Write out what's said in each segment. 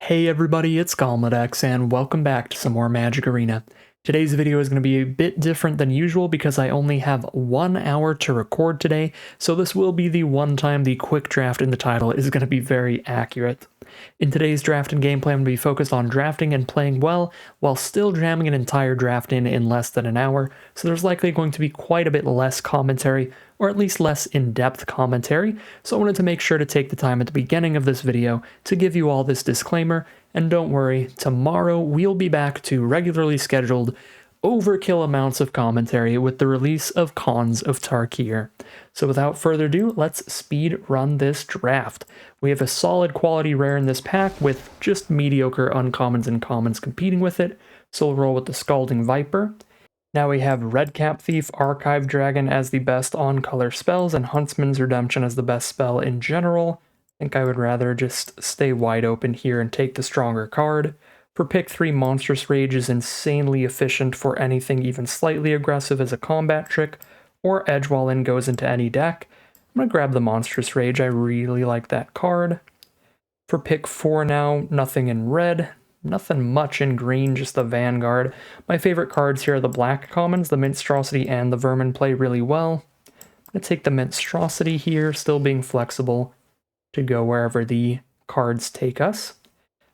Hey everybody, it's Galmadex, and welcome back to some more Magic Arena. Today's video is going to be a bit different than usual because I only have 1 hour to record today, so this will be the one time the quick draft in the title is going to be very accurate. In today's draft and gameplay, I'm going to be focused on drafting and playing well, while still jamming an entire draft in less than an hour, so there's likely going to be quite a bit less commentary, or at least less in-depth commentary, so I wanted to make sure to take the time at the beginning of this video to give you all this disclaimer, and don't worry, tomorrow we'll be back to regularly scheduled overkill amounts of commentary with the release of Khans of Tarkir. So without further ado, let's speed run this draft. We have a solid quality rare in this pack with just mediocre uncommons and commons competing with it, so we'll roll with the Scalding Viper. Now we have Redcap Thief, Archive Dragon as the best on-color spells, and Huntsman's Redemption as the best spell in general. I think I would rather just stay wide open here and take the stronger card. For pick 3, Monstrous Rage is insanely efficient for anything even slightly aggressive as a combat trick, or Edgewall goes into any deck. I'm going to grab the Monstrous Rage, I really like that card. For pick 4 now, nothing in red, nothing much in green, just the Vanguard. My favorite cards here are the black commons, the Minstrosity and the Vermin play really well. I'm going to take the Minstrosity here, still being flexible to go wherever the cards take us.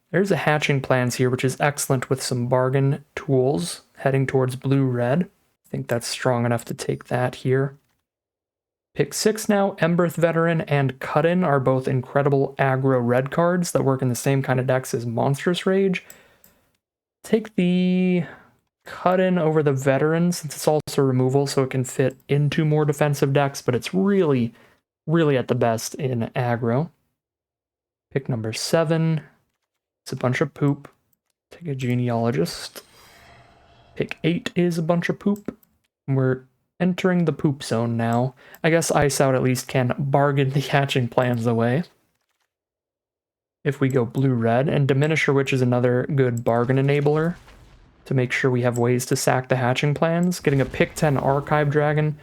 There's a Hatching Plans here, which is excellent with some bargain tools heading towards blue-red. I think that's strong enough to take that here. Pick 6 now, Emberth Veteran and Cut-In are both incredible aggro red cards that work in the same kind of decks as Monstrous Rage. Take the Cut-In over the Veteran since it's also removal, so it can fit into more defensive decks, but it's really at the best in aggro. Pick number 7. It's a bunch of poop. Take a Genealogist. Pick 8 is a bunch of poop. We're entering the poop zone now. I guess Ice Out at least can bargain the Hatching Plans away. If we go blue-red, and Diminisher Witch is another good bargain enabler to make sure we have ways to sack the Hatching Plans. Getting a pick 10 Archive Dragon,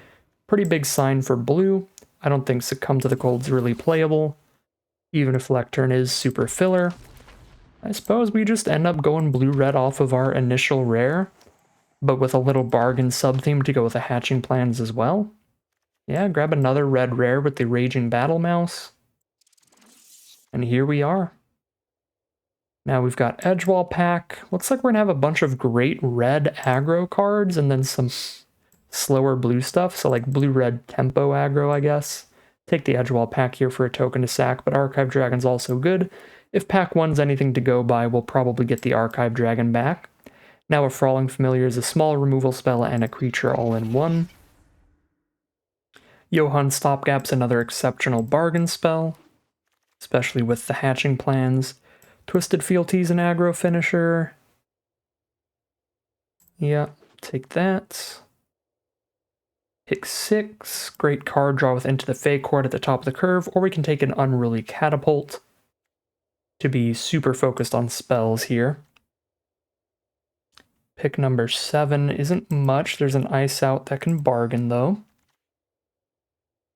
pretty big sign for blue. I don't think Succumb to the Cold's really playable, even if Lectern is super filler. I suppose we just end up going blue-red off of our initial rare, but with a little bargain sub-theme to go with the Hatching Plans as well. Yeah, grab another red rare with the Raging Battle Mouse. And here we are. Now we've got Edgewall Pack. Looks like we're going to have a bunch of great red aggro cards and then some slower blue stuff, so like blue-red tempo aggro, I guess. Take the Edgewall Pack here for a token to sack, but Archive Dragon's also good. If pack 1's anything to go by, we'll probably get the Archive Dragon back. Now a Frawling Familiar is a small removal spell and a creature all in one. Johann Stopgap's another exceptional bargain spell, especially with the Hatching Plans. Twisted Fealties an aggro finisher. Yeah, take that. Pick 6, great card draw with Into the Fey Court at the top of the curve, or we can take an Unruly Catapult to be super focused on spells here. Pick number 7 isn't much. There's an Ice Out that can bargain, though.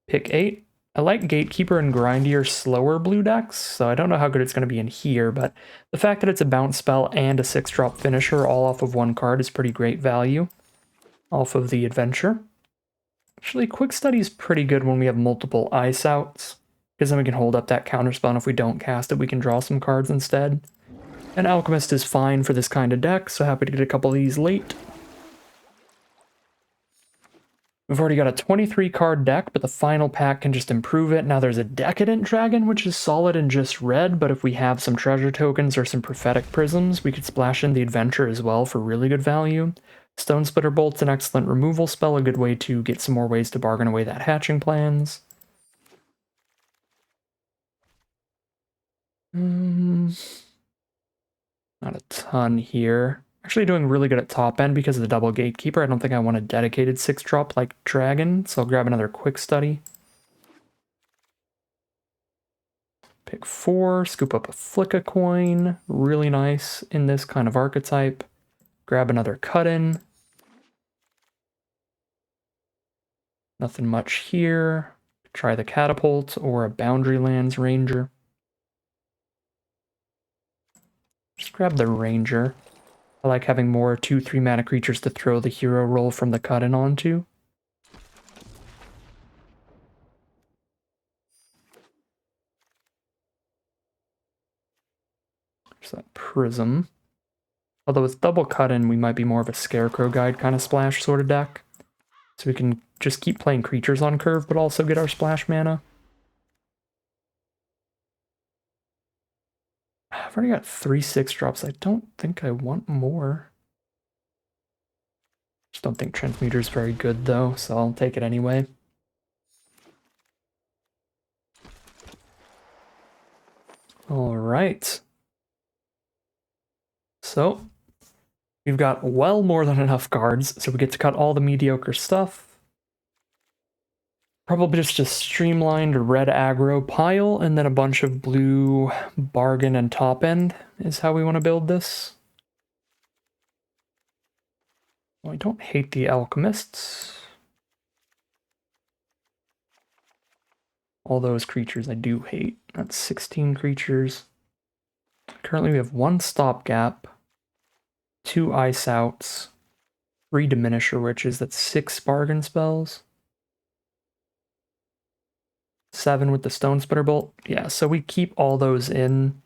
Pick 8. I like Gatekeeper and Grindier slower blue decks, so I don't know how good it's going to be in here, but the fact that it's a bounce spell and a 6-drop finisher all off of one card is pretty great value off of the adventure. Actually, Quick Study is pretty good when we have multiple Ice Outs, because then we can hold up that counterspell, and if we don't cast it, we can draw some cards instead. And Alchemist is fine for this kind of deck, so happy to get a couple of these late. We've already got a 23 card deck, but the final pack can just improve it. Now there's a Decadent Dragon, which is solid in just red, but if we have some treasure tokens or some Prophetic Prisms, we could splash in the Adventure as well for really good value. Stone Splitter Bolt's an excellent removal spell, a good way to get some more ways to bargain away that Hatching Plans. Not a ton here. Actually doing really good at top end because of the double Gatekeeper. I don't think I want a dedicated 6-drop like Dragon, so I'll grab another Quick Study. Pick 4, scoop up a Flicka Coin. Really nice in this kind of archetype. Grab another Cut-In. Nothing much here. Try the Catapult or a Boundary Lands Ranger. grab the Ranger. I like having more 2-3 mana creatures to throw the hero roll from the cut-in onto. There's that Prism. Although with double cut-in, we might be more of a Scarecrow Guide kind of splash sort of deck. So we can just keep playing creatures on curve, but also get our splash mana. I've already got 3 6-drops. I don't think I want more. Just don't think Transmuter's very good though, so I'll take it anyway. Alright. So, we've got well more than enough cards, so we get to cut all the mediocre stuff. Probably just a streamlined red aggro pile, and then a bunch of blue bargain and top end is how we want to build this. Well, I don't hate the alchemists. All those creatures I do hate. That's 16 creatures. Currently we have 1 stopgap, 2 ice outs, 3 diminisher witches, that's 6 bargain spells. 7 with the Stone Splitter Bolt. Yeah, so we keep all those in,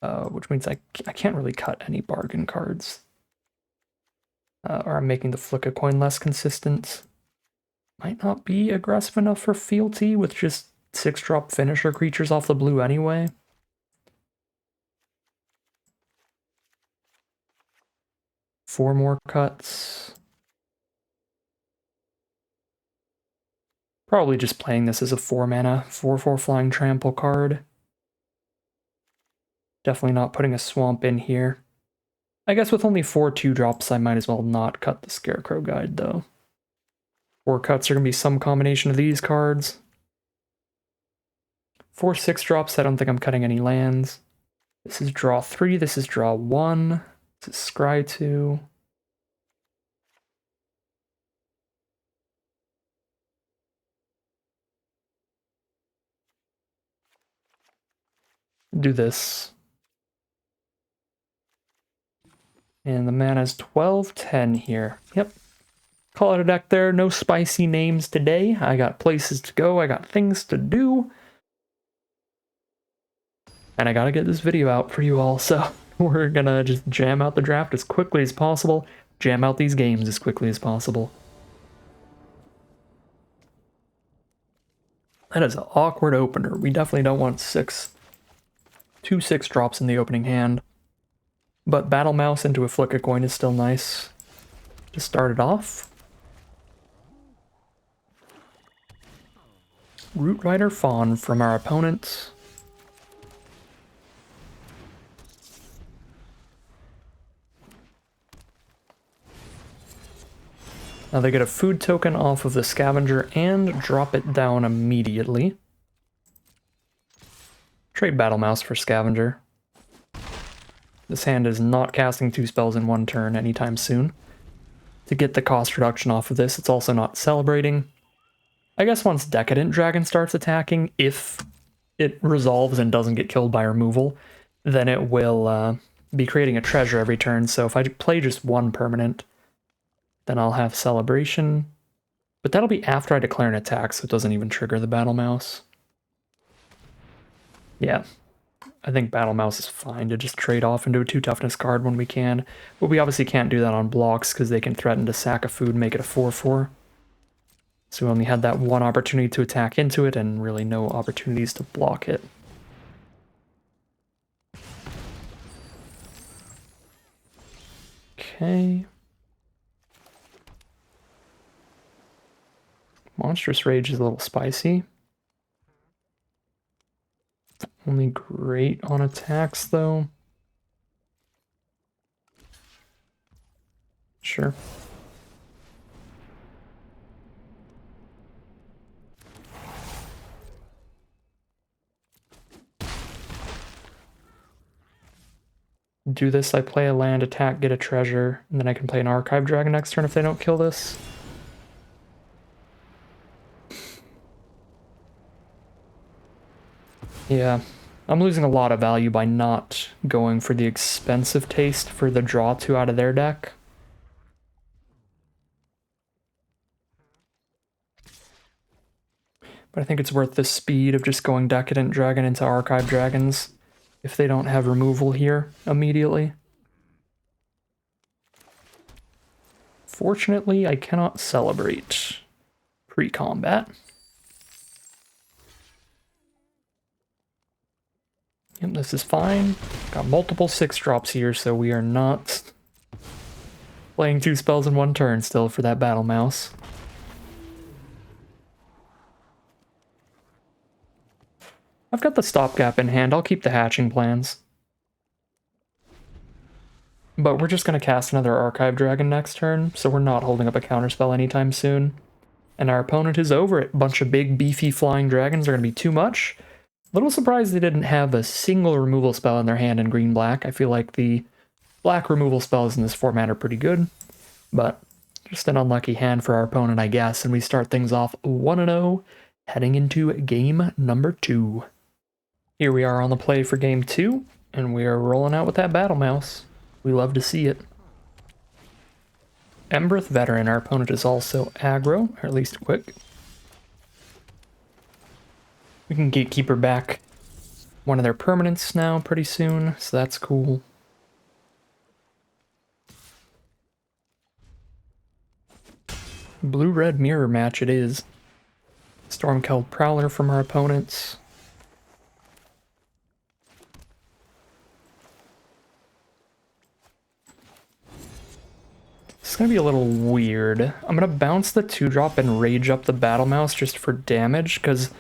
which means I can't really cut any bargain cards. Or I'm making the Flick a Coin less consistent. Might not be aggressive enough for fealty with just 6-drop finisher creatures off the blue anyway. Four more cuts. Probably just playing this as a 4-mana, 4/4 flying trample card. Definitely not putting a swamp in here. I guess with only 4 2-drops, I might as well not cut the Scarecrow Guide, though. 4 cuts are going to be some combination of these cards. 4 6-drops, I don't think I'm cutting any lands. This is draw 3, this is draw 1, this is scry 2. Do this. And the mana's 12-10 here. Yep. Call it a deck there. No spicy names today. I got places to go. I got things to do. And I gotta get this video out for you all, so we're gonna just jam out the draft as quickly as possible. Jam out these games as quickly as possible. That is an awkward opener. We definitely don't want 2 6-drops in the opening hand. But Battle Mouse into a Flick a Coin is still nice to start it off. Root Rider Fawn from our opponent. Now they get a food token off of the Scavenger and drop it down immediately. Trade Battle Mouse for Scavenger. This hand is not casting 2 spells in 1 turn anytime soon. To get the cost reduction off of this, it's also not celebrating. I guess once Decadent Dragon starts attacking, if it resolves and doesn't get killed by removal, then it will be creating a treasure every turn. So if I play just 1 permanent, then I'll have Celebration. But that'll be after I declare an attack, so it doesn't even trigger the Battle Mouse. Yeah, I think Battle Mouse is fine to just trade off into a 2 toughness card when we can. But we obviously can't do that on blocks because they can threaten to sack a food and make it a 4/4. So we only had that 1 opportunity to attack into it and really no opportunities to block it. Okay. Monstrous Rage is a little spicy. Only great on attacks, though. Sure. Do this, I play a land, attack, get a treasure, and then I can play an Archive Dragon next turn if they don't kill this. Yeah, I'm losing a lot of value by not going for the expensive taste for the draw 2 out of their deck. But I think it's worth the speed of just going Decadent Dragon into Archive Dragons if they don't have removal here immediately. Fortunately, I cannot celebrate pre-combat. Yep, this is fine. Got multiple 6-drops here, so we are not playing 2 spells in 1 turn still for that Battle Mouse. I've got the stopgap in hand. I'll keep the hatching plans. But we're just going to cast another Archive Dragon next turn, so we're not holding up a counterspell anytime soon. And our opponent is over it. A bunch of big, beefy flying dragons are going to be too much. Little surprised they didn't have a single removal spell in their hand in green-black. I feel like the black removal spells in this format are pretty good, but just an unlucky hand for our opponent, I guess. And we start things off 1-0, heading into game number 2. Here we are on the play for game 2, and we are rolling out with that Battle Mouse. We love to see it. Embereth Veteran, our opponent is also aggro, or at least quick. We can Gatekeeper back one of their permanents now pretty soon, so that's cool. Blue-red mirror match it is. Stormkeld Prowler from our opponents. It's gonna be a little weird. I'm gonna bounce the 2-drop and rage up the Battle Mouse just for damage, because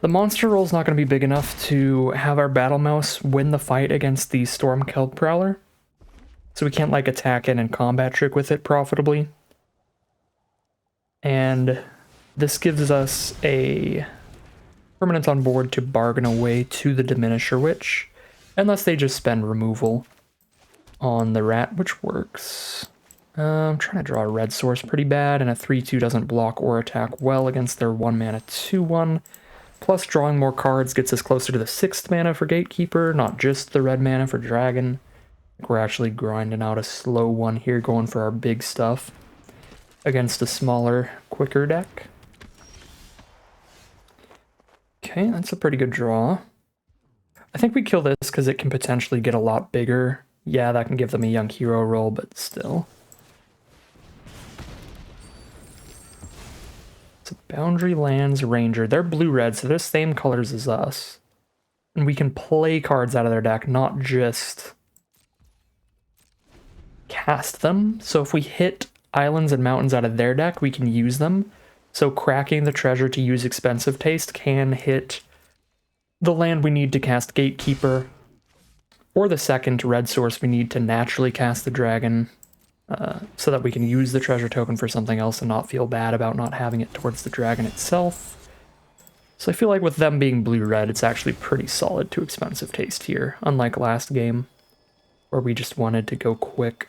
the monster roll is not going to be big enough to have our Battle Mouse win the fight against the Stormkeld Prowler. So we can't, like, attack in and combat trick with it profitably. And this gives us a permanent on board to bargain away to the Diminisher Witch, unless they just spend removal on the rat, which works. I'm trying to draw a red source pretty bad, and a 3-2 doesn't block or attack well against their 1-mana 2-1. Plus, drawing more cards gets us closer to the 6th mana for Gatekeeper, not just the red mana for Dragon. We're actually grinding out a slow one here, going for our big stuff against a smaller, quicker deck. Okay, that's a pretty good draw. I think we kill this because it can potentially get a lot bigger. Yeah, that can give them a young hero roll, but still. It's a Boundary Lands Ranger. They're blue-red, so they're the same colors as us. And we can play cards out of their deck, not just cast them. So if we hit islands and mountains out of their deck, we can use them. So cracking the treasure to use Expensive Taste can hit the land we need to cast Gatekeeper, or the second red source we need to naturally cast the dragon, so that we can use the treasure token for something else and not feel bad about not having it towards the dragon itself. So I feel like with them being blue-red, it's actually pretty solid to Expensive Taste here, unlike last game, where we just wanted to go quick.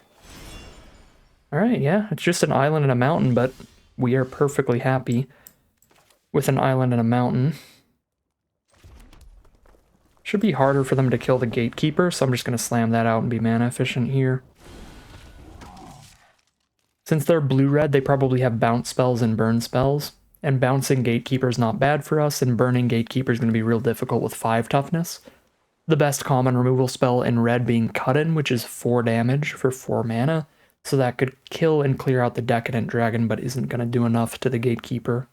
Alright, yeah, it's just an island and a mountain, but we are perfectly happy with an island and a mountain. Should be harder for them to kill the Gatekeeper, so I'm just going to slam that out and be mana efficient here. Since they're blue-red, they probably have bounce spells and burn spells, and bouncing Gatekeeper is not bad for us, and burning Gatekeeper is going to be real difficult with 5 toughness. The best common removal spell in red being Cut In, which is 4 damage for 4 mana, so that could kill and clear out the Decadent Dragon, but isn't going to do enough to the Gatekeeper.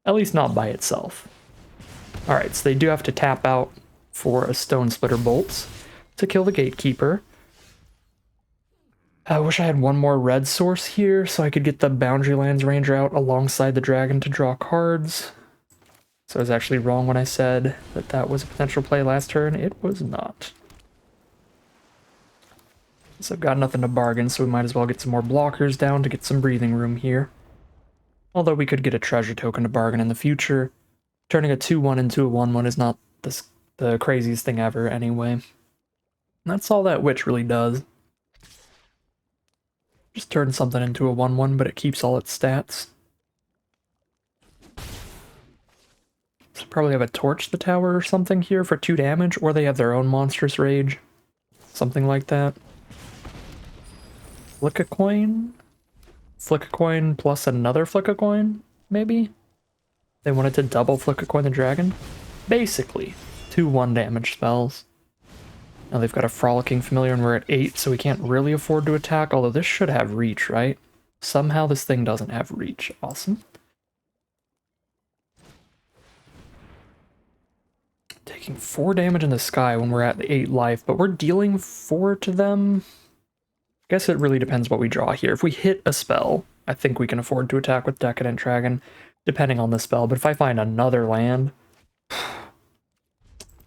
At least not by itself. Alright, so they do have to tap out for a Stone Splitter Bolts to kill the Gatekeeper. I wish I had one more red source here so I could get the Boundary Lands Ranger out alongside the dragon to draw cards. So I was actually wrong when I said that that was a potential play last turn. It was not. So I've got nothing to bargain, so we might as well get some more blockers down to get some breathing room here. Although we could get a treasure token to bargain in the future. Turning a 2-1 into a 1-1 is not the craziest thing ever anyway. And that's all that Witch really does. Just turn something into a 1-1, but it keeps all its stats. So probably have a torch the tower or something here for 2 damage, or they have their own monstrous rage. Something like that. Flick a coin? Flick a coin plus another flick a coin, maybe? They wanted to double flick a coin the dragon? Basically, 2 1 damage spells. Now they've got a Frolicking Familiar and we're at 8, so we can't really afford to attack, although this should have reach, right? Somehow this thing doesn't have reach. Awesome. Taking 4 damage in the sky when we're at 8 life, but we're dealing 4 to them. I guess it really depends what we draw here. If we hit a spell, I think we can afford to attack with Decadent Dragon, depending on the spell. But if I find another land...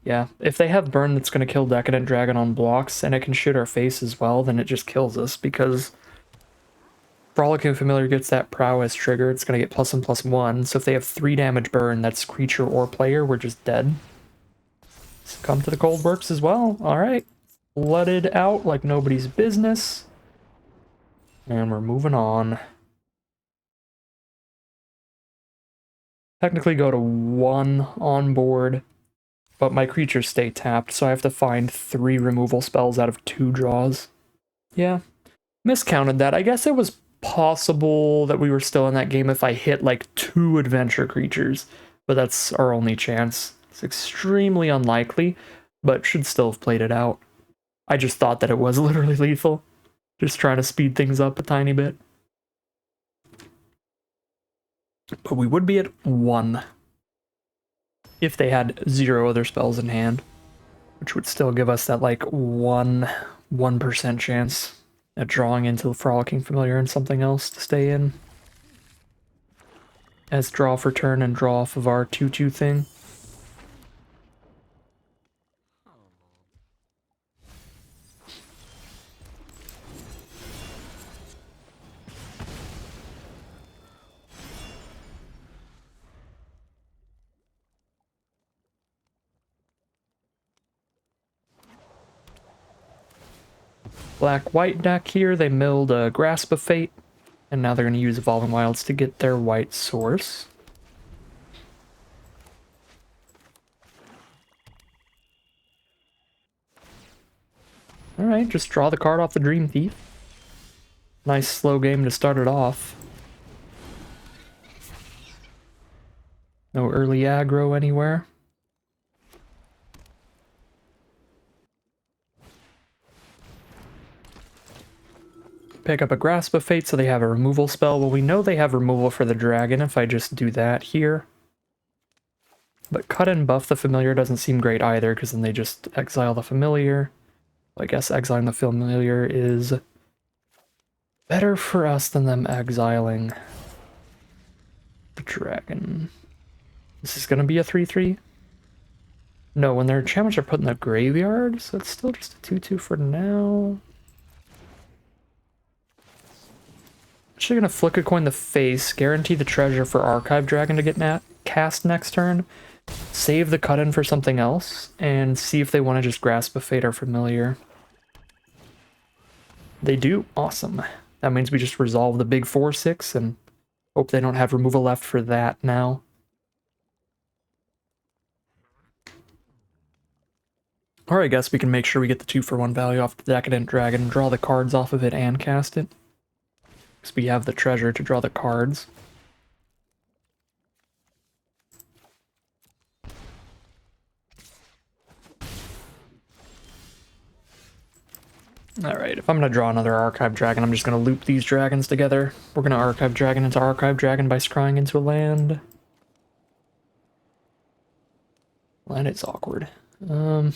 yeah, if they have Burn that's going to kill Decadent Dragon on blocks, and it can shoot our face as well, then it just kills us, because Frolicking Familiar gets that prowess trigger. It's going to get +1/+1, so if they have 3 damage burn, that's creature or player, we're just dead. Come to the cold works as well. Alright. Flooded out like nobody's business. And we're moving on. Technically go to 1 on board, but my creatures stay tapped, so I have to find 3 removal spells out of 2 draws. Yeah. Miscounted that. I guess it was possible that we were still in that game if I hit like 2 adventure creatures, but that's our only chance. It's extremely unlikely, but should still have played it out. I just thought that it was literally lethal. Just trying to speed things up a tiny bit. But we would be at 1 if they had 0 other spells in hand, which would still give us that like 1% chance at drawing into the Frolicking Familiar and something else to stay in. As draw for turn and draw off of our 2/2 thing. Black-white deck here, they milled a Grasp of Fate, and now they're going to use Evolving Wilds to get their white source. Alright, just draw the card off the Dream Thief. Nice slow game to start it off. No early aggro anywhere. Pick up a Grasp of Fate so they have a removal spell. Well, we know they have removal for the dragon if I just do that here. But cut and buff the familiar doesn't seem great either, because then they just exile the familiar. Well, I guess exiling the familiar is better for us than them exiling the dragon. This is going to be a 3/3? No, when their enchantments are put in the graveyard, so it's still just a 2/2 for now. Actually gonna flick a coin the face, guarantee the treasure for Archive Dragon to get cast next turn, save the cut-in for something else, and see if they want to just Grasp a Fate or Familiar. They do. Awesome. That means we just resolve the big 4/6 and hope they don't have removal left for that now. Or I guess we can make sure we get the 2-for-1 value off the Decadent Dragon, draw the cards off of it, and cast it. Because we have the treasure to draw the cards. Alright, if I'm going to draw another Archive Dragon, I'm just going to loop these dragons together. We're going to Archive Dragon into Archive Dragon by scrying into a land. Land is awkward. Maybe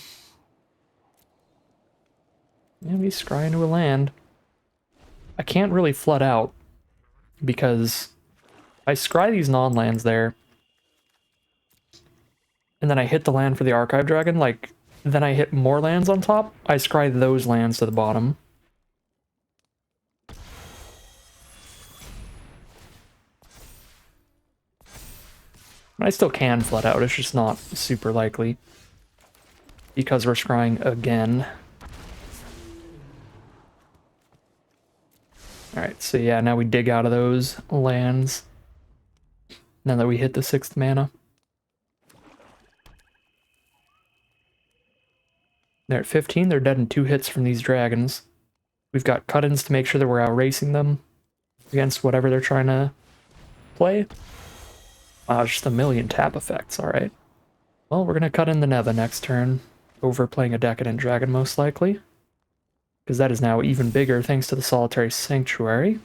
scry into a land. I can't really flood out, because I scry these non-lands there, and then I hit the land for the Archive Dragon, like, then I hit more lands on top, I scry those lands to the bottom. I still can flood out, it's just not super likely, because we're scrying again. Alright, so yeah, now we dig out of those lands, now that we hit the 6th mana. They're at 15. They're dead in 2 hits from these dragons. We've got cut-ins to make sure that we're outracing them against whatever they're trying to play. Wow, just a million tap effects, alright. Well, we're going to cut in the Neva next turn, over playing a Decadent Dragon most likely, because that is now even bigger thanks to the Solitary Sanctuary.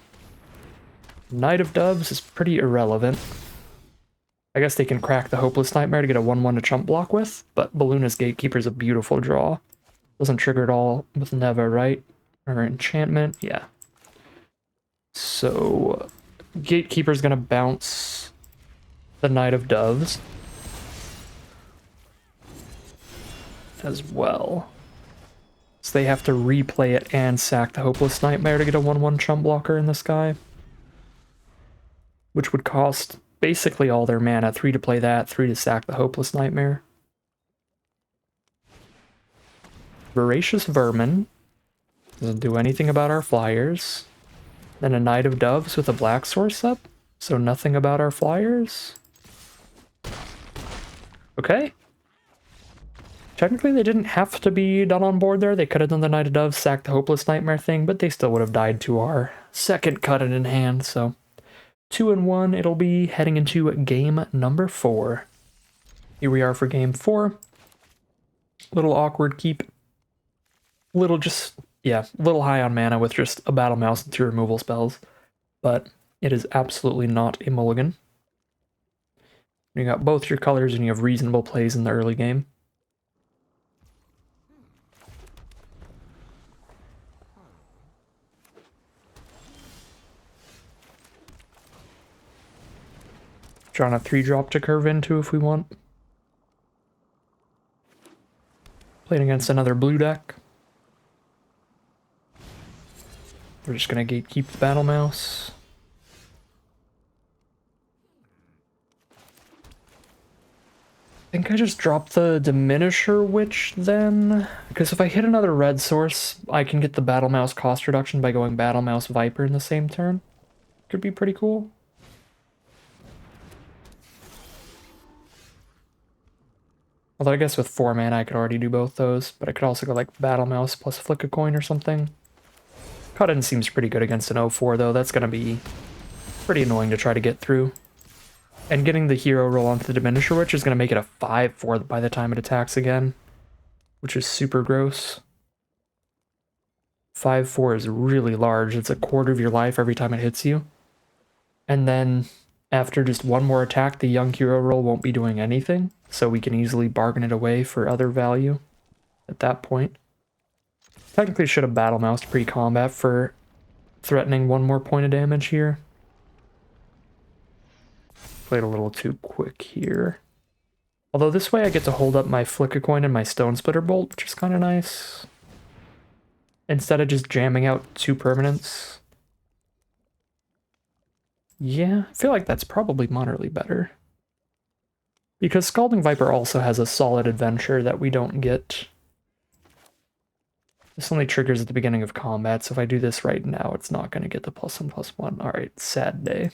Knight of Doves is pretty irrelevant. I guess they can crack the Hopeless Nightmare to get a 1/1 to chump block with, but Balluna's Gatekeeper is a beautiful draw. Doesn't trigger at all with Neva, right? Or enchantment, yeah. So, Gatekeeper's gonna bounce the Knight of Doves as well. So they have to replay it and sack the Hopeless Nightmare to get a 1/1 chump blocker in the sky. Which would cost basically all their mana. 3 to play that, 3 to sack the Hopeless Nightmare. Voracious Vermin. Doesn't do anything about our flyers. Then a Knight of Doves with a black source up. So nothing about our flyers. Okay. Technically they didn't have to be done on board there. They could have done the Knight of Doves, sacked the Hopeless Nightmare thing, but they still would have died to our second cut-in in hand, so 2-1 it'll be, heading into game number 4. Here we are for game 4. Little awkward keep. Little just, yeah, little high on mana with just a Battle Mouse and 2 removal spells. But it is absolutely not a mulligan. You got both your colors and you have reasonable plays in the early game. Drawing a 3-drop to curve into if we want. Playing against another blue deck. We're just gonna gatekeep the Battle Mouse. I think I just dropped the Diminisher Witch then, because if I hit another red source, I can get the Battle Mouse cost reduction by going Battle Mouse Viper in the same turn. Could be pretty cool. Although I guess with 4 mana I could already do both those, but I could also go like Battle Mouse plus Flick a Coin or something. Cut-in seems pretty good against an 0-4 though, that's gonna be pretty annoying to try to get through. And getting the hero roll onto the Diminisher Witch is gonna make it a 5-4 by the time it attacks again, which is super gross. 5-4 is really large, it's a quarter of your life every time it hits you. And then after just one more attack, the young hero roll won't be doing anything, so we can easily bargain it away for other value at that point. Technically should have Battle Moused pre-combat for threatening 1 more point of damage here. Played a little too quick here. Although this way I get to hold up my Flick a Coin and my Stone Splitter Bolt, which is kind of nice. Instead of just jamming out 2 permanents. Yeah, I feel like that's probably moderately better. Because Scalding Viper also has a solid adventure that we don't get. This only triggers at the beginning of combat, so if I do this right now, it's not going to get the +1/+1. Alright, sad day.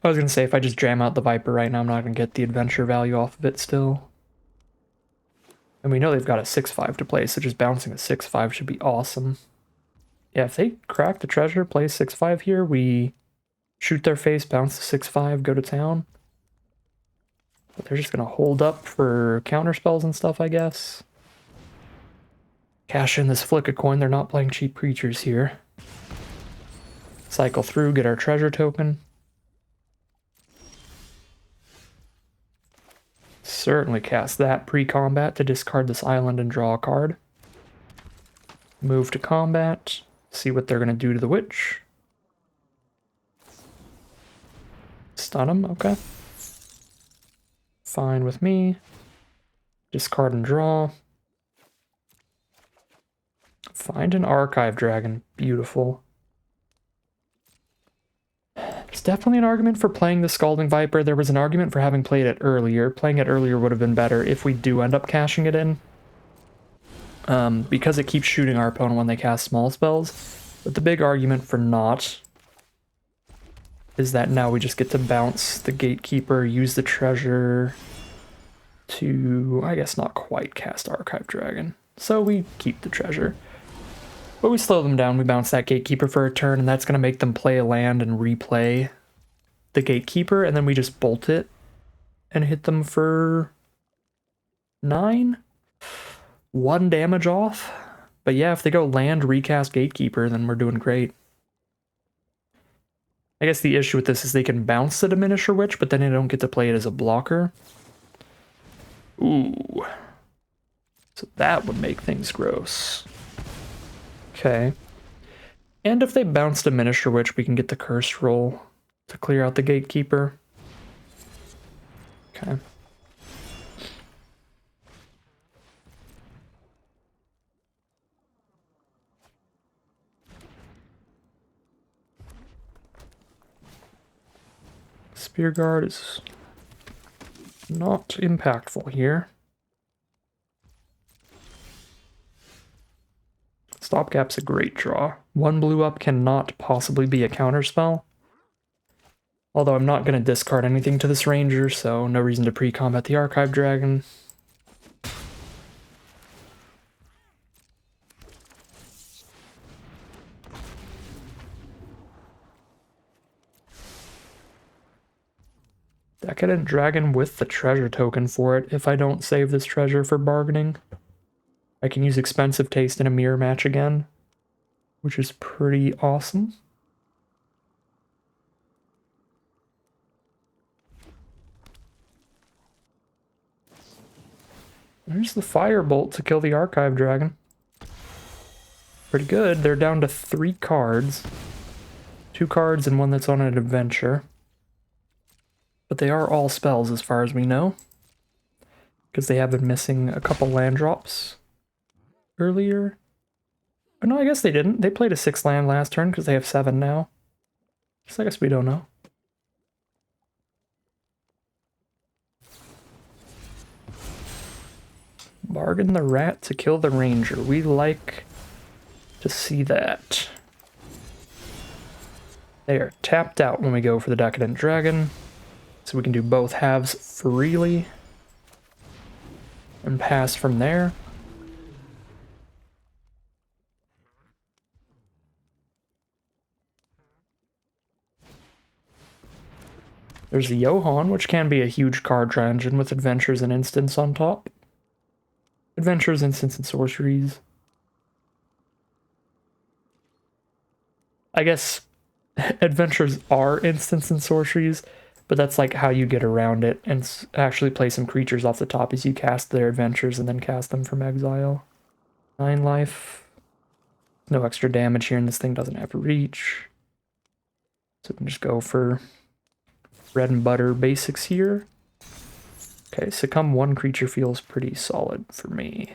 I was going to say, if I just jam out the Viper right now, I'm not going to get the adventure value off of it still. And we know they've got a 6/5 to play, so just bouncing a 6/5 should be awesome. Yeah, if they crack the treasure, play 6/5 here, we shoot their face, bounce the 6/5, go to town. But they're just going to hold up for counter spells and stuff, I guess. Cash in this Flick a Coin, they're not playing cheap creatures here. Cycle through, get our treasure token. Certainly cast that pre-combat to discard this island and draw a card. Move to combat, see what they're going to do to the witch. Stun them, okay. Fine with me. Discard and draw. Find an Archive Dragon, beautiful. There's definitely an argument for playing the Scalding Viper. There was an argument for having played it earlier. Playing it earlier would have been better if we do end up cashing it in. Because it keeps shooting our opponent when they cast small spells. But the big argument for not is that now we just get to bounce the Gatekeeper, use the treasure to, I guess not quite cast Archive Dragon. So we keep the treasure. But we slow them down, we bounce that Gatekeeper for a turn, and that's going to make them play a land and replay the Gatekeeper, and then we just bolt it and hit them for 9? 1 damage off? But yeah, if they go land, recast Gatekeeper, then we're doing great. I guess the issue with this is they can bounce the Diminisher Witch, but then they don't get to play it as a blocker. Ooh. So that would make things gross. Okay. And if they bounce Diminisher Witch, we can get the Cursed Roll to clear out the Gatekeeper. Okay. Spear Guard is not impactful here. Stopgap's a great draw. 1 blue up cannot possibly be a counterspell. Although I'm not going to discard anything to this Ranger, so no reason to pre-combat the Archive Dragon. Decadent Dragon with the treasure token for it if I don't save this treasure for bargaining. I can use Expensive Taste in a mirror match again, which is pretty awesome. There's the Firebolt to kill the Archive Dragon. Pretty good. They're down to 3 cards. 2 cards and one that's on an adventure. But they are all spells as far as we know, because they have been missing a couple land drops earlier. Oh, no, I guess they didn't. They played a 6 land last turn because they have 7 now. So I guess we don't know. Bargain the Rat to kill the Ranger. We like to see that. They are tapped out when we go for the Decadent Dragon. So we can do both halves freely and pass from there. There's the Johan, which can be a huge card draw engine with adventures and instants on top. Adventures, instants, and sorceries. I guess adventures are instants and sorceries, but that's like how you get around it and actually play some creatures off the top as you cast their adventures and then cast them from exile. 9 life. No extra damage here, and this thing doesn't have reach. So we can just go for bread and butter basics here. Okay, Succumb 1 creature feels pretty solid for me.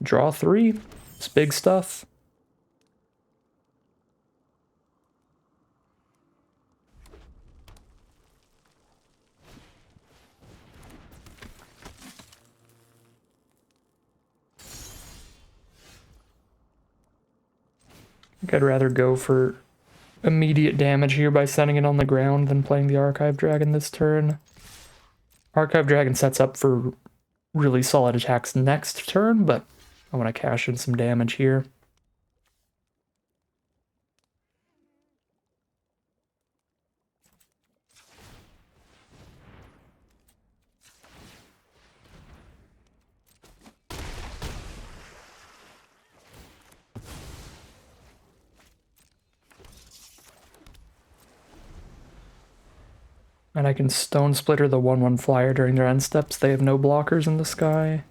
Draw 3. It's big stuff. I think I'd rather go for immediate damage here by setting it on the ground than playing the Archive Dragon this turn. Archive Dragon sets up for really solid attacks next turn, but I want to cash in some damage here. And I can Stone Splitter the 1/1 flyer during their end steps. They have no blockers in the sky.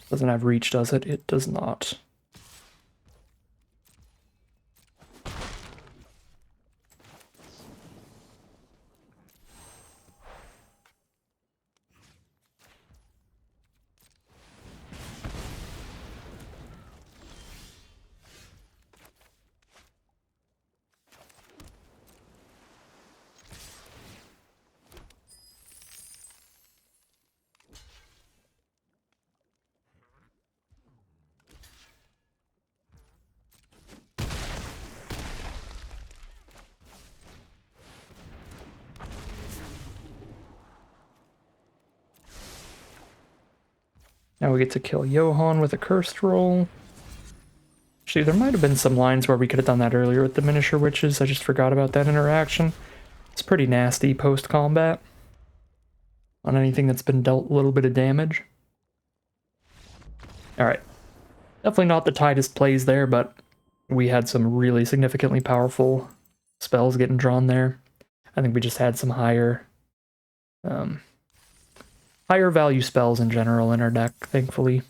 Doesn't have reach, does it? It does not. Now we get to kill Johan with a cursed roll. Actually, there might have been some lines where we could have done that earlier with the Miniature Witches. I just forgot about that interaction. It's pretty nasty post-combat on anything that's been dealt a little bit of damage. Alright. Definitely not the tightest plays there, but we had some really significantly powerful spells getting drawn there. I think we just had some higher value spells in general in our deck, thankfully.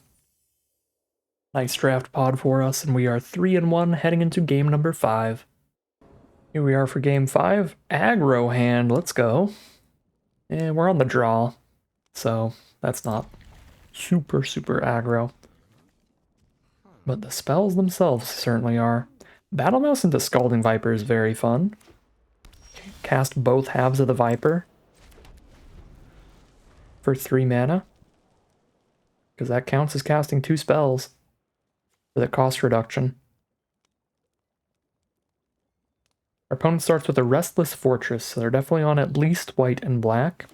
Nice draft pod for us, and we are 3-1 heading into game number 5. Here we are for game 5. Aggro hand, let's go. And we're on the draw, so that's not super aggro. But the spells themselves certainly are. Battle Mouse into Scalding Viper is very fun. Cast both halves of the Viper for 3 mana, because that counts as casting 2 spells for the cost reduction. Our opponent starts with a Restless Fortress, so they're definitely on at least white and black.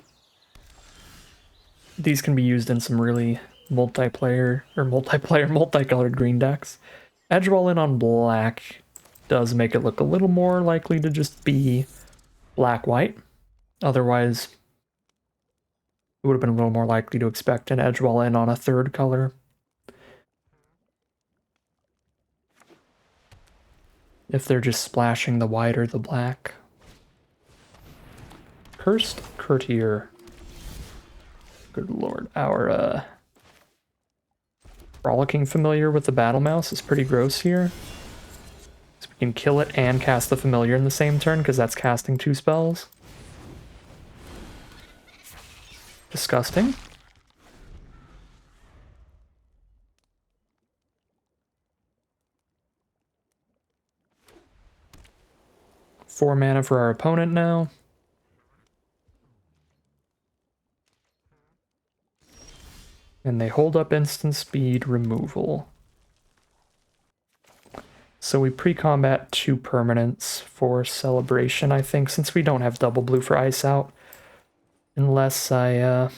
These can be used in some really multicolored green decks. Edgewall in on black does make it look a little more likely to just be black-white. Otherwise, it would have been a little more likely to expect an Edgewall in on a third color. If they're just splashing the white or the black. Cursed Courtier. Good lord. Our Frolicking Familiar with the Battle Mouse is pretty gross here. So we can kill it and cast the Familiar in the same turn, because that's casting 2 spells. Disgusting. Four mana for our opponent now. And they hold up instant speed removal. So we pre-combat 2 permanents for Celebration, I think, since we don't have double blue for Ice Out. Unless I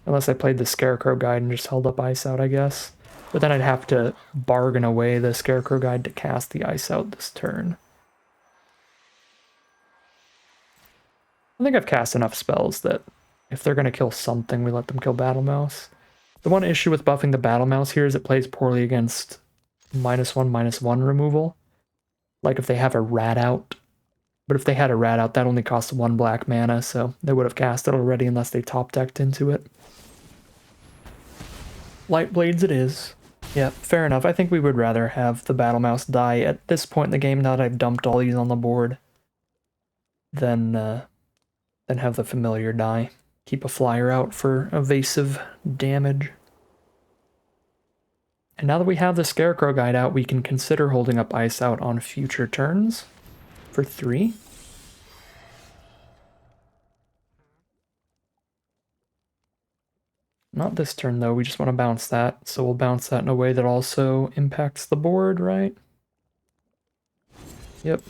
played the Scarecrow Guide and just held up Ice Out, I guess. But then I'd have to bargain away the Scarecrow Guide to cast the Ice Out this turn. I think I've cast enough spells that if they're going to kill something, we let them kill Battle Mouse. The one issue with buffing the Battle Mouse here is it plays poorly against -1/-1 removal. Like if they have a Rat Out. But if they had a Rat Out, that only costs 1 black mana, so they would have cast it already unless they top-decked into it. Light Blades it is. Yeah, fair enough. I think we would rather have the Battle Mouse die at this point in the game, now that I've dumped all these on the board, than have the Familiar die. Keep a flyer out for evasive damage. And now that we have the Scarecrow Guide out, we can consider holding up Ice Out on future turns for 3. Not this turn, though. We just want to bounce that, so we'll bounce that in a way that also impacts the board, right? Yep.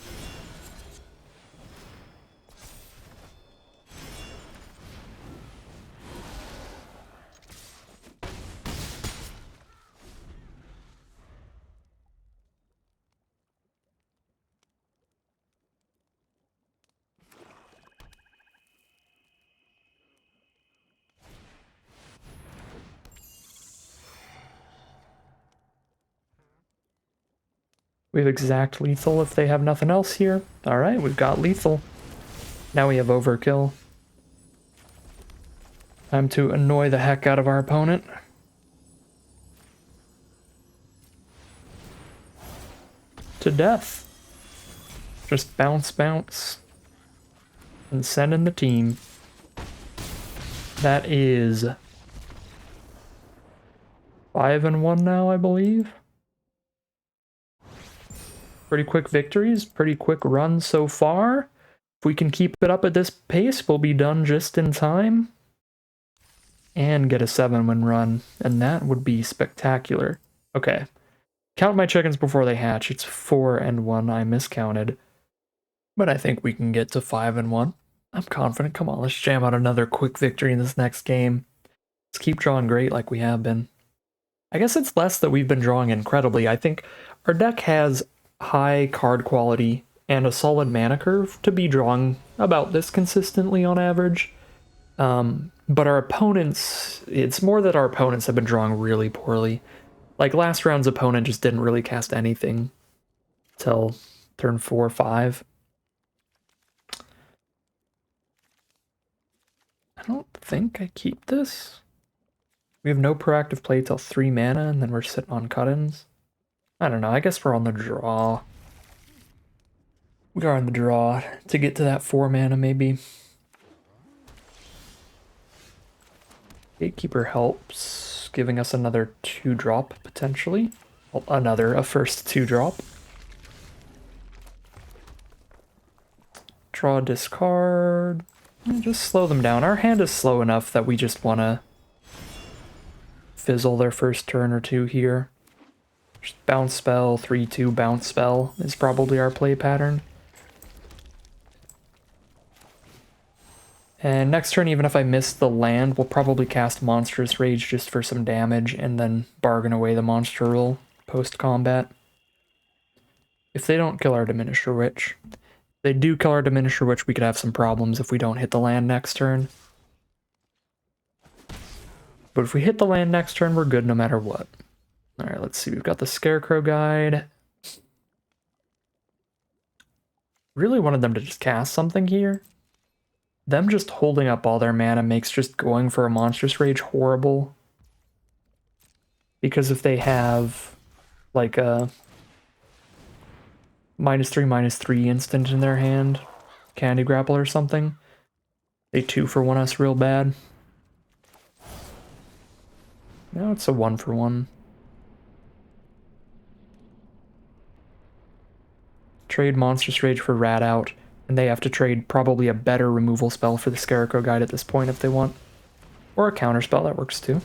We have exact lethal if they have nothing else here. Alright, we've got lethal. Now we have overkill. Time to annoy the heck out of our opponent. To death. Just bounce, bounce. And send in the team. That is 5-1 now, I believe. Pretty quick victories, pretty quick run so far. If we can keep it up at this pace, we'll be done just in time. And get a 7-win run, and that would be spectacular. Okay. Count my chickens before they hatch. It's 4-1, I miscounted. But I think we can get to 5-1. I'm confident. Come on, let's jam out another quick victory in this next game. Let's keep drawing great like we have been. I guess it's less that we've been drawing incredibly. I think our deck has high card quality and a solid mana curve to be drawing about this consistently on average. But our opponents, it's more that our opponents have been drawing really poorly. Like last round's opponent just didn't really cast anything till turn 4 or 5. I don't think I keep this. We have no proactive play till 3 mana, and then we're sitting on cut-ins. I don't know, I guess we're on the draw. We are on the draw to get to that 4 mana, maybe. Gatekeeper helps, giving us another 2-drop, potentially. Well, a first 2-drop. Draw, discard. Just slow them down. Our hand is slow enough that we just want to fizzle their first turn or two here. Just bounce spell, 3-2 bounce spell is probably our play pattern. And next turn, even if I miss the land, we'll probably cast Monstrous Rage just for some damage and then bargain away the monster roll post-combat. If they don't kill our Diminisher Witch. If they do kill our Diminisher Witch, we could have some problems if we don't hit the land next turn. But if we hit the land next turn, we're good no matter what. Alright, let's see. We've got the Scarecrow Guide. Really wanted them to just cast something here. Them just holding up all their mana makes just going for a Monstrous Rage horrible. Because if they have, like, a -3/-3 instant in their hand, Candy Grapple or something, they 2-for-1 us real bad. Now it's a 1-for-1. Trade Monstrous Rage for Rat Out, and they have to trade probably a better removal spell for the Scarecrow Guide at this point if they want. Or a counter spell, that works too.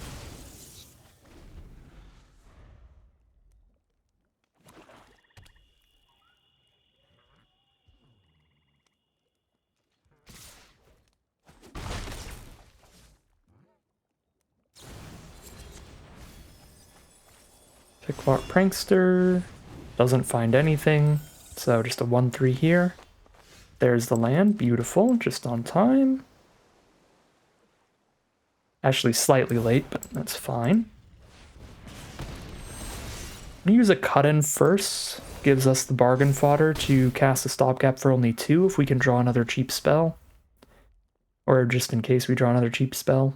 Picklock Prankster doesn't find anything, so just a 1-3 here. There's the land, beautiful, just on time. Actually slightly late, but that's fine. We use a cut-in first, gives us the bargain fodder to cast a stopgap for only 2 if we can draw another cheap spell. Or just in case we draw another cheap spell.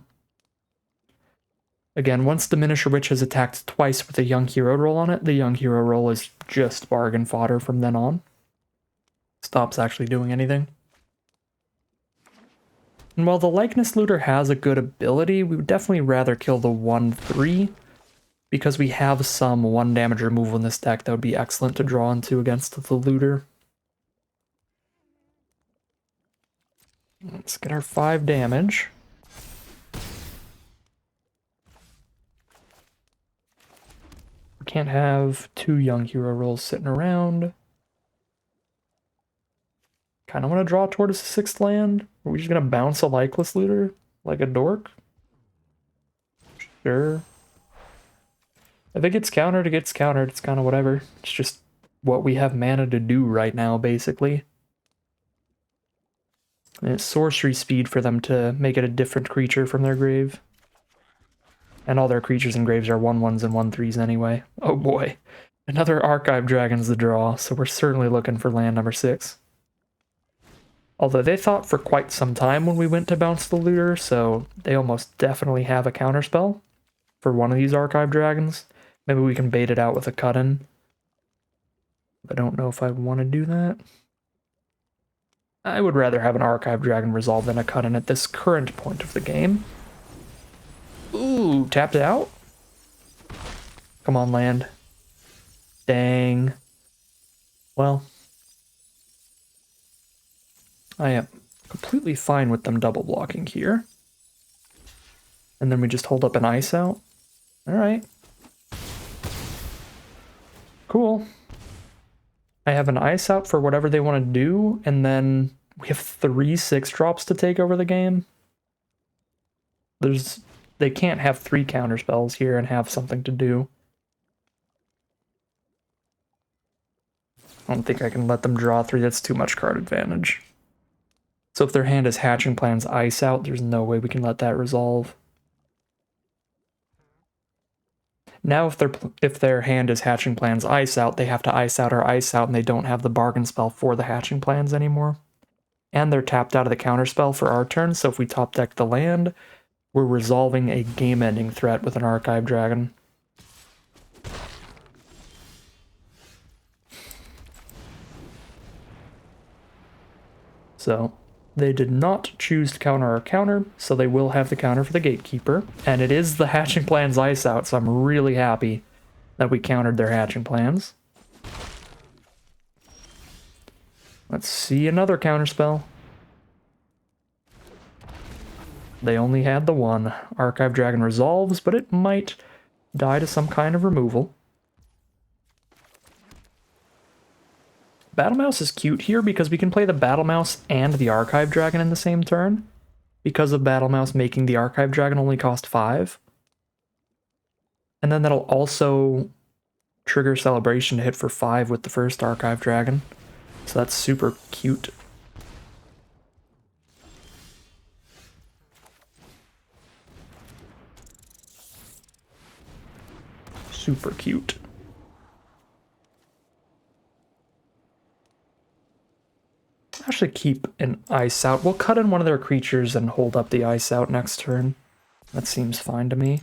Again, once Diminisher Witch has attacked twice with a Young Hero roll on it, the Young Hero roll is just bargain fodder from then on. Stops actually doing anything. And while the Likeness Looter has a good ability, we would definitely rather kill the 1-3, because we have some 1 damage removal in this deck that would be excellent to draw into against the Looter. Let's get our 5 damage. We can't have 2 Young Hero rolls sitting around. Kind of want to draw towards the 6th land. Are we just going to bounce a Likeness Looter like a dork? Sure. If it gets countered, it gets countered. It's kind of whatever. It's just what we have mana to do right now, basically. And it's sorcery speed for them to make it a different creature from their grave. And all their creatures in graves are 1/1s and 1/3s anyway. Oh boy. Another Archive Dragon's the draw, so we're certainly looking for land number 6. Although they thought for quite some time when we went to bounce the Looter, so they almost definitely have a counterspell for one of these Archive Dragons. Maybe we can bait it out with a cut-in. I don't know if I want to do that. I would rather have an Archive Dragon resolve than a cut-in at this current point of the game. Ooh, tapped it out? Come on, land. Dang. Well, I am completely fine with them double blocking here. And then we just hold up an ice out. Alright. Cool. I have an ice out for whatever they want to do, and then we have 3 6-drops to take over the game. There's they can't have 3 counterspells here and have something to do. I don't think I can let them draw 3, that's too much card advantage. So if their hand is Hatching Plans Ice Out, there's no way we can let that resolve. Now if their hand is Hatching Plans Ice Out, they have to Ice Out or Ice Out, and they don't have the bargain spell for the Hatching Plans anymore. And they're tapped out of the counterspell for our turn, so if we top deck the land, we're resolving a game-ending threat with an Archive Dragon. So they did not choose to counter our counter, so they will have the counter for the Gatekeeper. And it is the Hatching Plans Ice Out, so I'm really happy that we countered their Hatching Plans. Let's see another counterspell. They only had the one. Archive Dragon resolves, but it might die to some kind of removal. Battle Mouse is cute here because we can play the Battle Mouse and the Archive Dragon in the same turn, because of Battle Mouse making the Archive Dragon only cost 5. And then that'll also trigger Celebration to hit for 5 with the first Archive Dragon. So that's super cute. Super cute. Actually keep an Ice Out. We'll cut in one of their creatures and hold up the Ice Out next turn. That seems fine to me.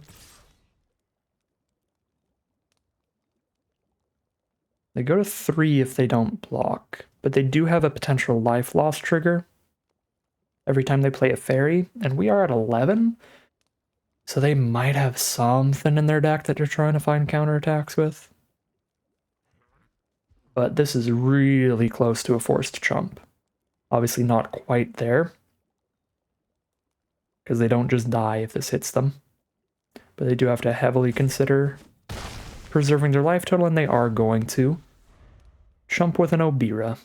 They go to 3 if they don't block, but they do have a potential life loss trigger every time they play a fairy, and we are at 11, so they might have something in their deck that they're trying to find counterattacks with. But this is really close to a forced chump. Obviously not quite there, because they don't just die if this hits them. But they do have to heavily consider preserving their life total, and they are going to. Chump with an Obira.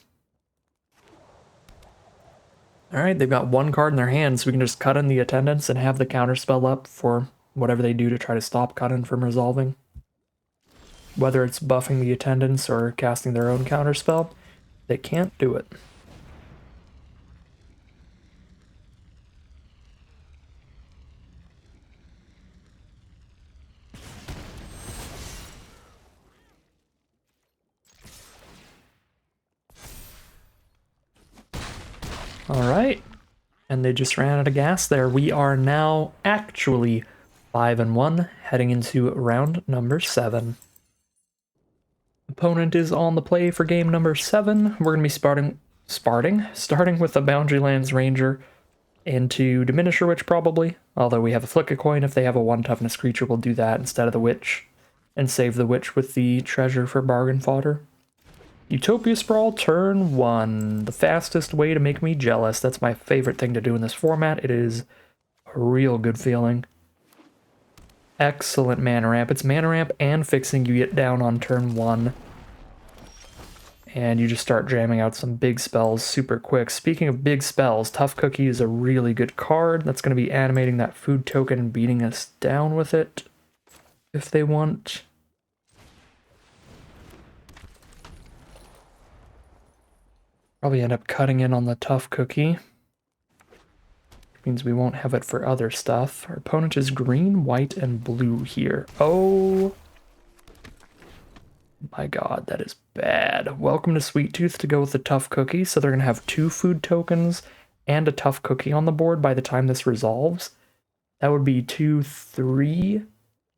Alright, they've got 1 card in their hand, so we can just cut in the Attendants and have the counterspell up for whatever they do to try to stop Cut-In from resolving. Whether it's buffing the Attendants or casting their own counterspell, they can't do it. Alright, and they just ran out of gas there. We are now actually 5-1, heading into round number 7. Opponent is on the play for game number 7. We're going to be starting with the Boundary Lands Ranger into Diminisher Witch probably, although we have a Flick a Coin. If they have a 1 toughness creature, we'll do that instead of the Witch, and save the Witch with the treasure for bargain fodder. Utopia Sprawl, turn 1. The fastest way to make me jealous. That's my favorite thing to do in this format. It is a real good feeling. Excellent mana ramp. It's mana ramp and fixing you get down on turn 1. And you just start jamming out some big spells super quick. Speaking of big spells, Tough Cookie is a really good card. That's going to be animating that food token and beating us down with it if they want. Probably end up cutting in on the Tough Cookie. Which means we won't have it for other stuff. Our opponent is green, white, and blue here. Oh my god, that is bad. Welcome to Sweet Tooth to go with the Tough Cookie. So they're going to have 2 food tokens and a Tough Cookie on the board by the time this resolves. That would be 2, 3,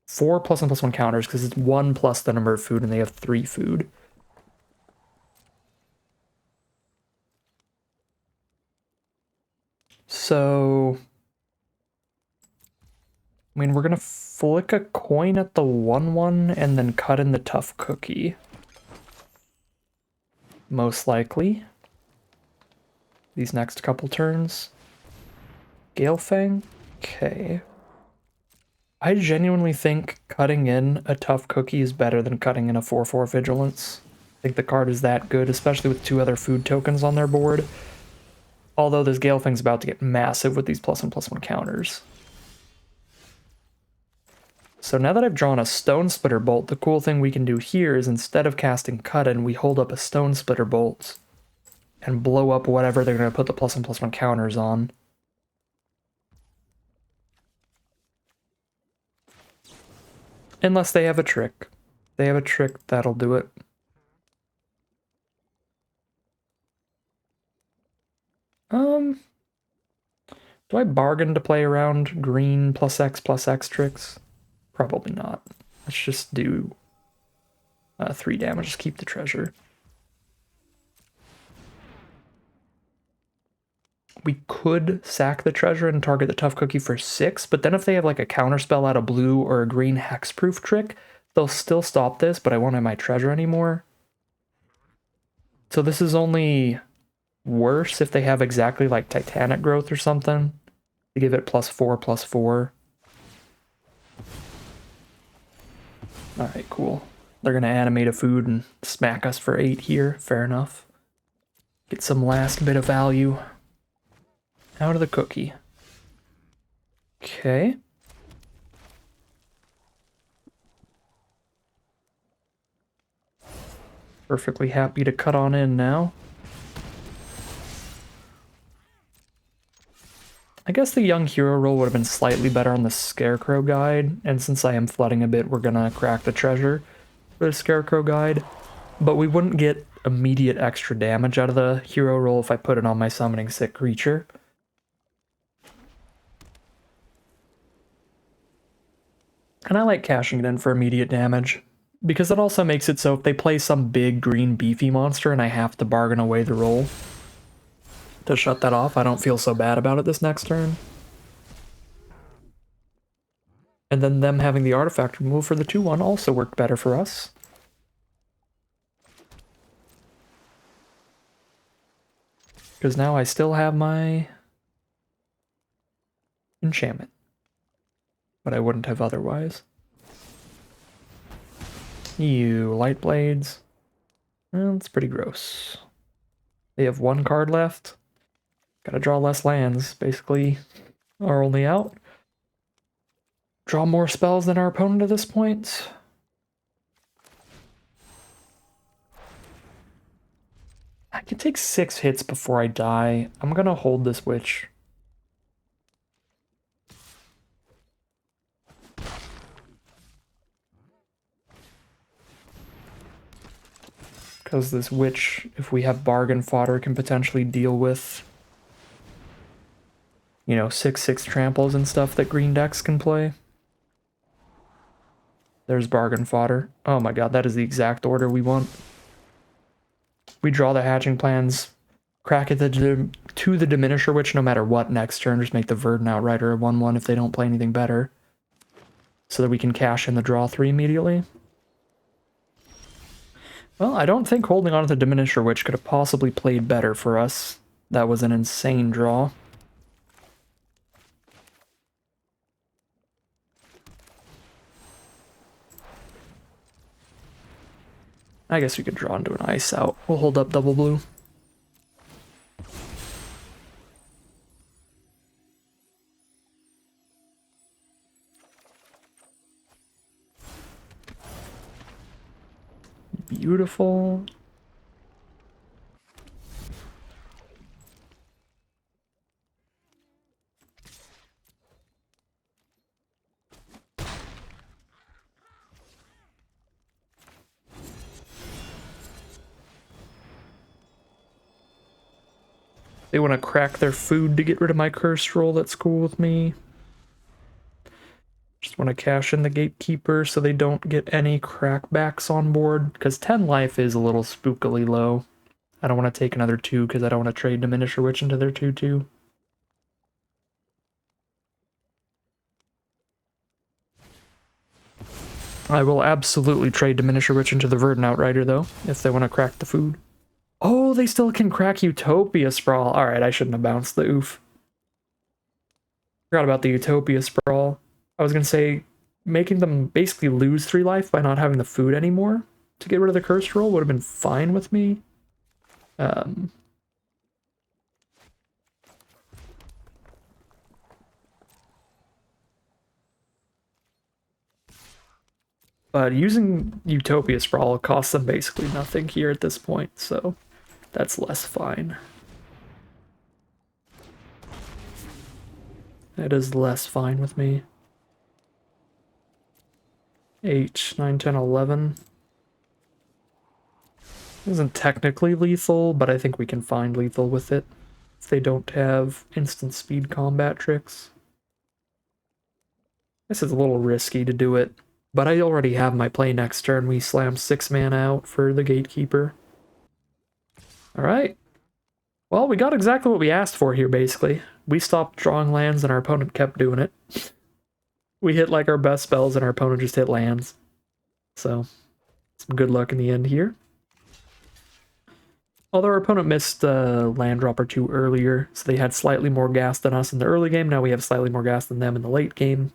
4 plus and plus 1 counters, because it's 1 plus the number of food and they have 3 food. So, I mean, we're going to flick a coin at the 1/1 and then cut in the Tough Cookie. Most likely. These next couple turns. Galefang? Okay. I genuinely think cutting in a Tough Cookie is better than cutting in a 4/4 Vigilance. I think the card is that good, especially with 2 other food tokens on their board. Although this Galefang's about to get massive with these plus and plus 1 counters. So now that I've drawn a Stone Splitter Bolt, the cool thing we can do here is instead of casting Cut In, we hold up a Stone Splitter Bolt and blow up whatever they're going to put the +1/+1 counters on. Unless they have a trick. If they have a trick, that'll do it. Do I bargain to play around green +X tricks? Probably not. Let's just do 3 damage, just keep the treasure. We could sack the treasure and target the Tough Cookie for 6, but then if they have like a counterspell out of blue or a green hexproof trick, they'll still stop this, but I won't have my treasure anymore. So this is only worse if they have exactly like Titanic Growth or something to give it +4/+4. Alright, cool. They're gonna animate a food and smack us for 8 here. Fair enough. Get some last bit of value out of the cookie. Okay. Perfectly happy to cut on in now. I guess the young hero roll would have been slightly better on the Scarecrow guide, and since I am flooding a bit, we're gonna crack the treasure for the Scarecrow guide. But we wouldn't get immediate extra damage out of the hero roll if I put it on my summoning sick creature. And I like cashing it in for immediate damage, because it also makes it so if they play some big green beefy monster and I have to bargain away the roll to shut that off, I don't feel so bad about it this next turn. And then them having the artifact removal for the 2/1 also worked better for us. Because now I still have my enchantment, but I wouldn't have otherwise. You light blades. Well, that's pretty gross. They have 1 card left. Gotta draw less lands, basically our only out. Draw more spells than our opponent at this point. I can take 6 hits before I die. I'm gonna hold this witch. Because this witch, if we have bargain fodder, can potentially deal with, you know, 6/6 tramples and stuff that green decks can play. There's bargain fodder. Oh my god, that is the exact order we want. We draw the hatching plans, crack it to the Diminisher Witch no matter what next turn, just make the Verdant Outrider a 1/1 if they don't play anything better, so that we can cash in the draw 3 immediately. Well, I don't think holding on to the Diminisher Witch could have possibly played better for us. That was an insane draw. I guess we could draw into an ice out. We'll hold up double blue. Beautiful. They want to crack their food to get rid of my cursed roll, that's cool with me. Just want to cash in the Gatekeeper so they don't get any crackbacks on board, because 10 life is a little spookily low. I don't want to take another 2 because I don't want to trade Diminisher Witch into their 2/2. I will absolutely trade Diminisher Witch into the Verdant Outrider, though, if they want to crack the food. Oh, they still can crack Utopia Sprawl. Alright, I shouldn't have bounced the oof. Forgot about the Utopia Sprawl. I was going to say, making them basically lose 3 life by not having the food anymore to get rid of the cursed roll would have been fine with me. But using Utopia Sprawl costs them basically nothing here at this point, so that's less fine. That is less fine with me. 8, 9, 10, 11. Isn't technically lethal, but I think we can find lethal with it if they don't have instant speed combat tricks. This is a little risky to do it, but I already have my play next turn. We slam 6 mana out for the Gatekeeper. Alright. Well, we got exactly what we asked for here, basically. We stopped drawing lands and our opponent kept doing it. We hit like our best spells and our opponent just hit lands. So, some good luck in the end here. Although our opponent missed a land drop or two earlier, so they had slightly more gas than us in the early game. Now we have slightly more gas than them in the late game.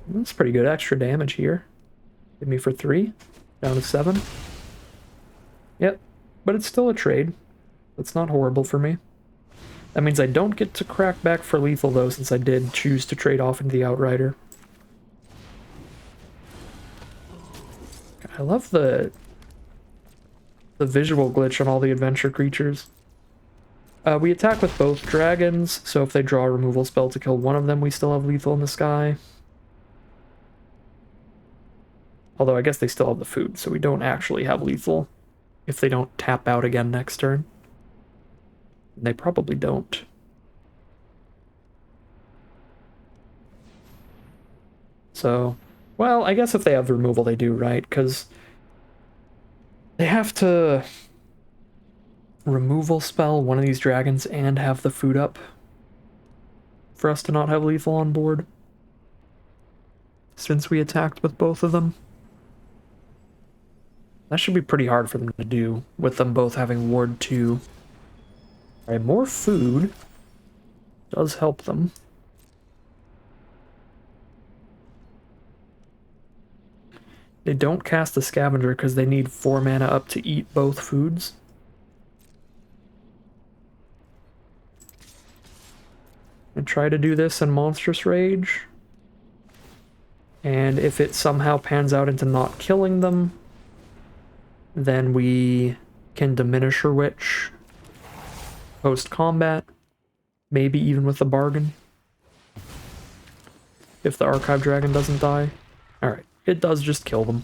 That's pretty good extra damage here. Hit me for 3, down to 7. Yep, but it's still a trade. That's not horrible for me. That means I don't get to crack back for lethal though, since I did choose to trade off into the Outrider. I love the visual glitch on all the adventure creatures. We attack with both dragons, so if they draw a removal spell to kill one of them, we still have lethal in the sky. Although I guess they still have the food, so we don't actually have lethal if they don't tap out again next turn. And they probably don't. So, well, I guess if they have removal, they do, right? Because they have to removal spell one of these dragons and have the food up for us to not have lethal on board, since we attacked with both of them. That should be pretty hard for them to do, with them both having Ward 2. Alright, more food does help them. They don't cast the Scavenger because they need 4 mana up to eat both foods. And try to do this in Monstrous Rage. And if it somehow pans out into not killing them, then we can Diminisher Witch post-combat, maybe even with a bargain, if the Archive Dragon doesn't die. Alright, it does just kill them.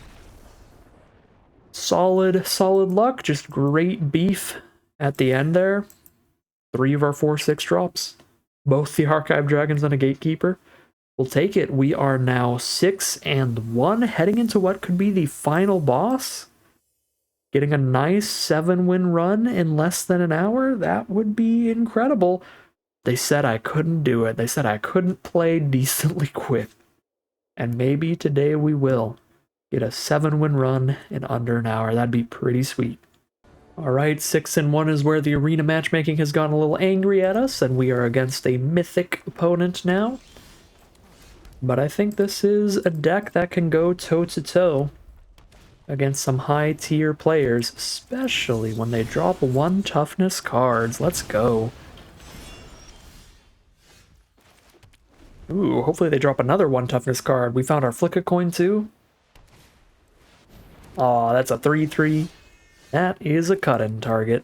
Solid luck, just great beef at the end there. 3 of our 4 6-drops. Both the Archive Dragons and a Gatekeeper. We'll take it. We are now 6-1, heading into what could be the final boss. Getting a nice 7-win run in less than an hour, that would be incredible. They said I couldn't do it. They said I couldn't play decently quick. And maybe today we will get a 7-win run in under an hour. That'd be pretty sweet. Alright, 6-1 is where the arena matchmaking has gotten a little angry at us, and we are against a mythic opponent now. But I think this is a deck that can go toe-to-toe against some high-tier players, especially when they drop 1 toughness cards. Let's go. Ooh, hopefully they drop another 1 toughness card. We found our Flick a Coin too. Aw, that's a 3/3. That is a cut-in target.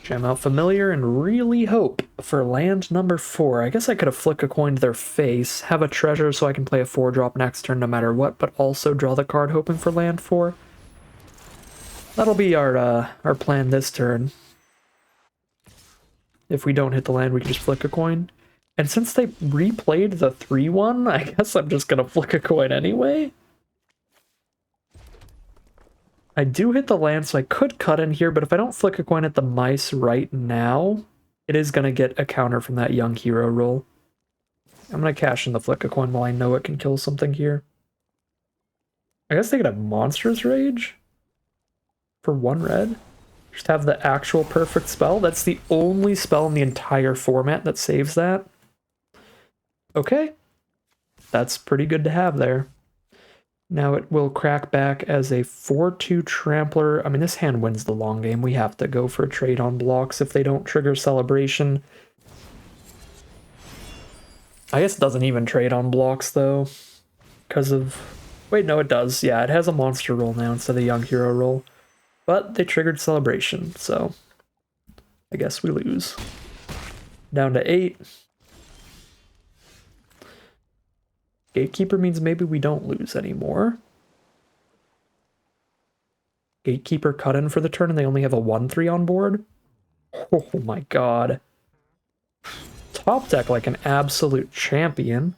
Jam out Familiar and really hope for land number 4. I guess I could have Flick a Coin to their face, have a treasure so I can play a 4-drop next turn no matter what, but also draw the card hoping for land 4. That'll be our plan this turn. If we don't hit the land, we can just Flick a Coin. And since they replayed the 3-1, I guess I'm just gonna Flick a Coin anyway. I do hit the land, so I could cut in here, but if I don't Flick a Coin at the mice right now, it is going to get a counter from that young hero roll. I'm going to cash in the Flick a Coin while I know it can kill something here. I guess they could have Monstrous Rage for 1 red. Just have the actual perfect spell. That's the only spell in the entire format that saves that. Okay. That's pretty good to have there. Now it will crack back as a 4/2 Trampler. I mean, this hand wins the long game. We have to go for a trade on blocks if they don't trigger Celebration. I guess it doesn't even trade on blocks, though, because of... Wait, no, it does. Yeah, it has a monster roll now instead of the young hero roll. But they triggered celebration, so I guess we lose. Down to 8. Gatekeeper means maybe we don't lose anymore. Gatekeeper cut in for the turn and they only have a 1/3 on board. Oh my god. Top deck like an absolute champion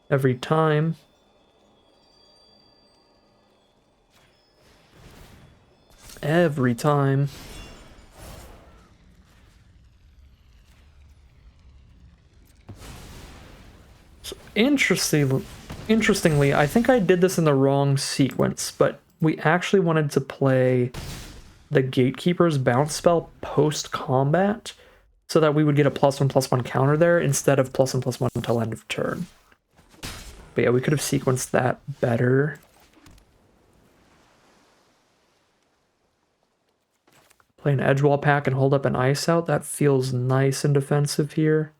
every time. Every time. So interestingly, I think I did this in the wrong sequence, but we actually wanted to play the Gatekeeper's bounce spell post-combat so that we would get a +1/+1 counter there instead of +1/+1 until end of turn. But yeah, we could have sequenced that better. Play an Edgewall pack and hold up an Ice Out. That feels nice and defensive here.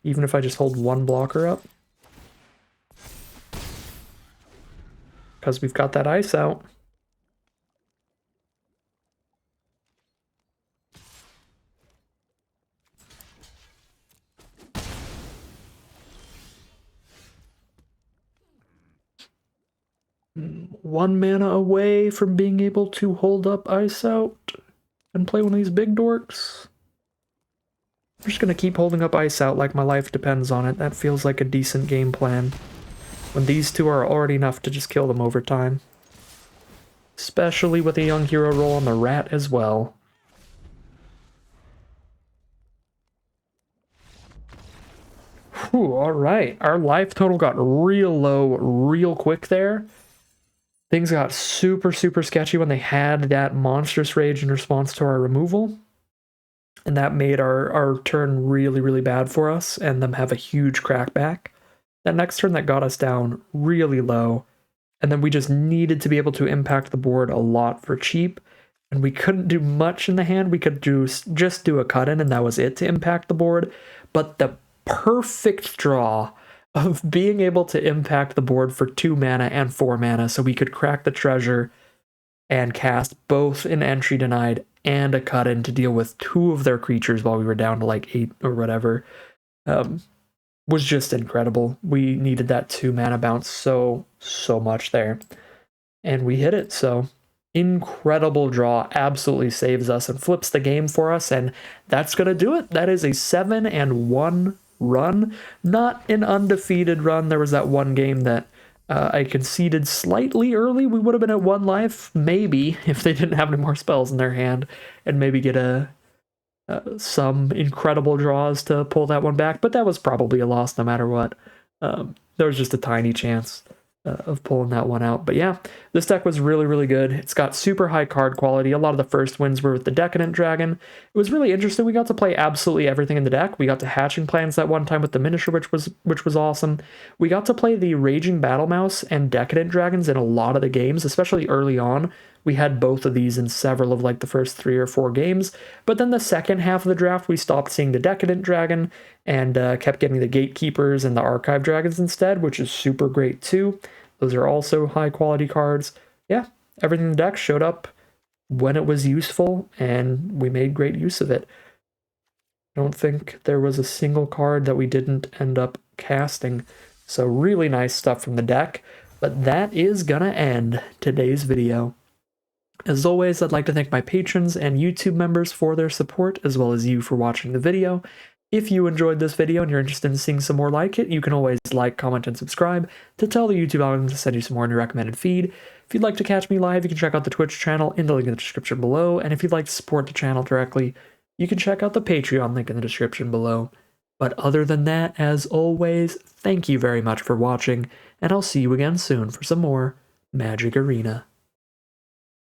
Even if I just hold one blocker up. Because we've got that Ice Out. One mana away from being able to hold up Ice Out and play one of these big dorks. I'm just gonna keep holding up Ice Out like my life depends on it. That feels like a decent game plan. When these two are already enough to just kill them over time. Especially with a young hero roll on the rat as well. Whew, alright. Our life total got real low real quick there. Things got super, super sketchy when they had that monstrous rage in response to our removal. And that made our turn really, really bad for us and them have a huge crackback. That next turn that got us down really low. And then we just needed to be able to impact the board a lot for cheap. And we couldn't do much in the hand. We could just do a cut-in and that was it to impact the board. But the perfect draw of being able to impact the board for 2 mana and 4 mana so we could crack the treasure and cast both an entry denied and a cut-in to deal with 2 of their creatures while we were down to like 8 or whatever was just incredible. We needed that 2 mana bounce so much there. And we hit it, so incredible draw, absolutely saves us and flips the game for us, and that's gonna do it. That is a 7-1 run, not an undefeated run. There was that one game that I conceded slightly early. We would have been at 1 life, maybe, if they didn't have any more spells in their hand, and maybe get some incredible draws to pull that one back, but that was probably a loss no matter what. There was just a tiny chance of pulling that one out. But yeah, this deck was really, really good. It's got super high card quality. A lot of the first wins were with the Decadent Dragon. It was really interesting. We got to play absolutely everything in the deck. We got to Hatching Plans that one time with the Miniature, which was awesome. We got to play the Raging Battle Mouse and Decadent Dragons in a lot of the games, especially early on. We had both of these in several of like the first 3 or 4 games, but then the second half of the draft, we stopped seeing the Decadent Dragon and kept getting the Gatekeepers and the Archive Dragons instead, which is super great too. Those are also high quality cards. Yeah, everything in the deck showed up when it was useful, and we made great use of it. I don't think there was a single card that we didn't end up casting, so really nice stuff from the deck. But that is gonna end today's video. As always, I'd like to thank my patrons and YouTube members for their support, as well as you for watching the video. If you enjoyed this video and you're interested in seeing some more like it, you can always like, comment, and subscribe to tell the YouTube algorithm to send you some more in your recommended feed. If you'd like to catch me live, you can check out the Twitch channel in the link in the description below, and if you'd like to support the channel directly, you can check out the Patreon link in the description below. But other than that, as always, thank you very much for watching, and I'll see you again soon for some more Magic Arena.